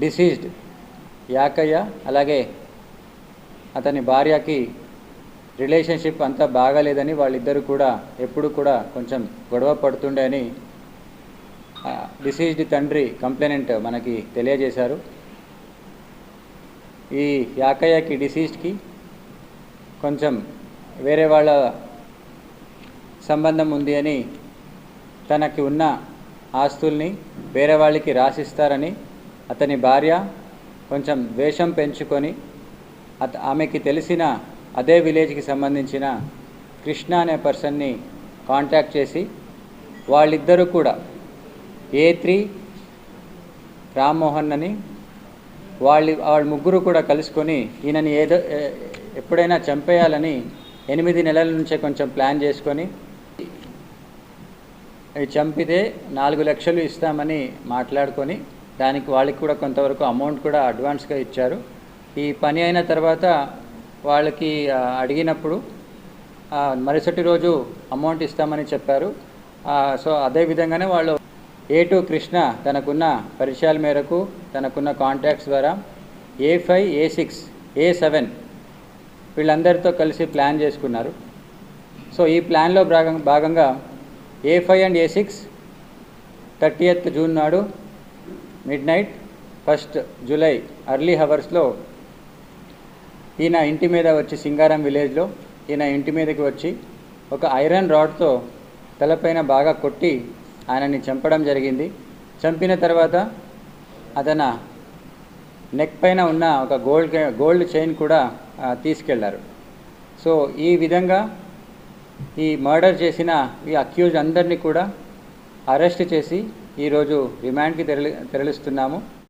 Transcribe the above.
Diseased Yakaiah అలాగే అతని భార్యకి రిలేషన్షిప్ అంతా బాగాలేదని వాళ్ళిద్దరూ కూడా ఎప్పుడు కూడా కొంచెం గొడవ పడుతుండే అని డిసీజ్డ్ తండ్రి కంప్లైనెంట్ మనకి తెలియజేశారు. ఈ యాకయ్యకి డిసీజ్డ్కి కొంచెం వేరే వాళ్ళ సంబంధం ఉంది అని తనకి ఉన్న ఆస్తుల్ని వేరే వాళ్ళకి రాసిస్తారని అతని భార్య కొంచెం ద్వేషం పెంచుకొని ఆమెకి తెలిసిన అదే విలేజ్కి సంబంధించిన కృష్ణ అనే పర్సన్ని కాంటాక్ట్ చేసి వాళ్ళిద్దరూ కూడా A3 రామ్మోహన్ అని వాళ్ళ ముగ్గురు కూడా కలుసుకొని ఈయనని ఎప్పుడైనా చంపేయాలని 8 నెలల నుంచే కొంచెం ప్లాన్ చేసుకొని చంపితే 4 లక్షలు ఇస్తామని మాట్లాడుకొని దానికి వాళ్ళకి కూడా కొంతవరకు అమౌంట్ కూడా అడ్వాన్స్గా ఇచ్చారు. ఈ పని అయిన తర్వాత వాళ్ళకి అడిగినప్పుడు మరుసటి రోజు అమౌంట్ ఇస్తామని చెప్పారు. సో అదే విధంగానే వాళ్ళు A2 కృష్ణ తనకున్న పరిచయాల మేరకు తనకున్న కాంటాక్ట్స్ ద్వారా A5 A6 A7 వీళ్ళందరితో కలిసి ప్లాన్ చేసుకున్నారు. సో ఈ ప్లాన్లో భాగంగా A5 and A6 30th June నాడు మిడ్నైట్ 1st జూలై ఎర్లీ హవర్స్లో ఈయన ఇంటి మీద వచ్చి సింగారం విలేజ్లో ఈయన ఇంటి మీదకి వచ్చి ఒక ఐరన్ రాడ్తో తలపైన బాగా కొట్టి ఆయనని చంపడం జరిగింది. చంపిన తర్వాత అతను నెక్ పైన ఉన్న ఒక గోల్డ్ చైన్ కూడా తీసుకెళ్లారు. సో ఈ విధంగా ఈ మర్డర్ చేసిన ఈ అక్యూజ్డ్ అందరినీ కూడా అరెస్ట్ చేసి ఈరోజు రిమాండ్కి తరలిస్తున్నాము.